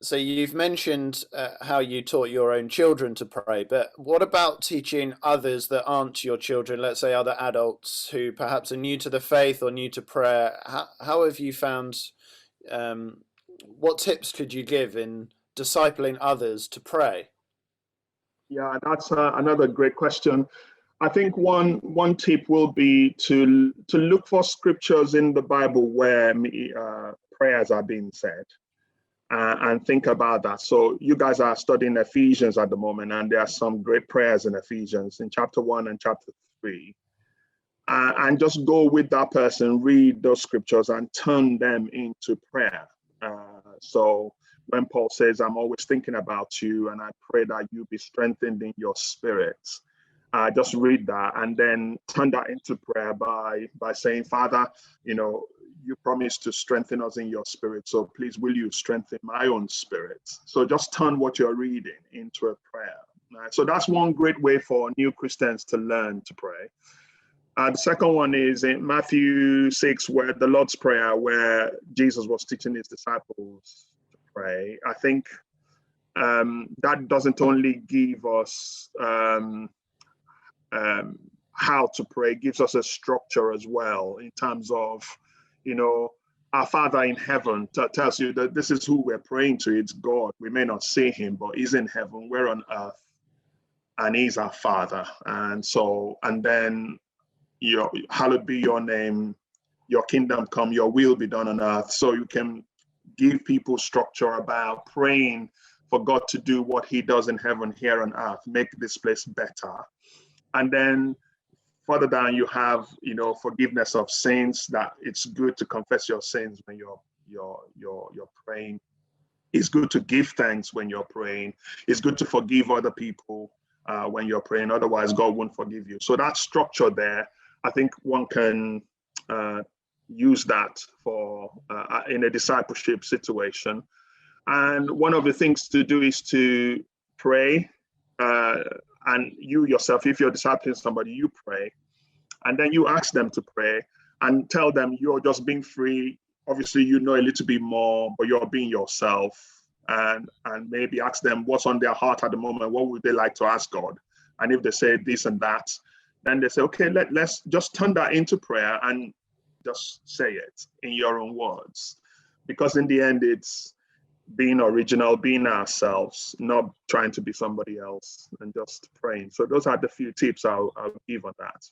So you've mentioned how you taught your own children to pray, but what about teaching others that aren't your children, let's say other adults who perhaps are new to the faith or new to prayer? How have you found, um, what tips could you give in discipling others to pray? Yeah, that's another great question. I think one tip will be to look for scriptures in the Bible where prayers are being said, and think about that. So you guys are studying Ephesians at the moment, and there are some great prayers in Ephesians in chapter 1 and chapter 3. And just go with that person, read those scriptures, and turn them into prayer. So when Paul says, I'm always thinking about you, and I pray that you be strengthened in your spirits, just read that and then turn that into prayer by saying, Father, you promised to strengthen us in your spirit. So please, will you strengthen my own spirit? So just turn what you're reading into a prayer. Right? So that's one great way for new Christians to learn to pray. The second one is in Matthew 6, where the Lord's Prayer, where Jesus was teaching his disciples to pray. I think that doesn't only give us how to pray, it gives us a structure as well in terms of, our Father in heaven tells you that this is who we're praying to. It's God. We may not see him, but he's in heaven. We're on earth, and he's our Father. And then, hallowed be your name, your kingdom come, your will be done on earth. So you can give people structure about praying for God to do what he does in heaven here on earth, make this place better. And then further down you have, forgiveness of sins, that it's good to confess your sins when you're praying. It's good to give thanks when you're praying. It's good to forgive other people when you're praying. Otherwise, God won't forgive you. So that structure there, I think one can use that for in a discipleship situation. And one of the things to do is to pray, and you yourself, if you're discipling somebody, you pray, and then you ask them to pray and tell them you're just being free. Obviously, you know a little bit more, but you're being yourself, and maybe ask them what's on their heart at the moment. What would they like to ask God? And if they say this and that, then they say, okay, let's just turn that into prayer and just say it in your own words. Because in the end, it's being original, being ourselves, not trying to be somebody else, and just praying. So those are the few tips I'll give on that.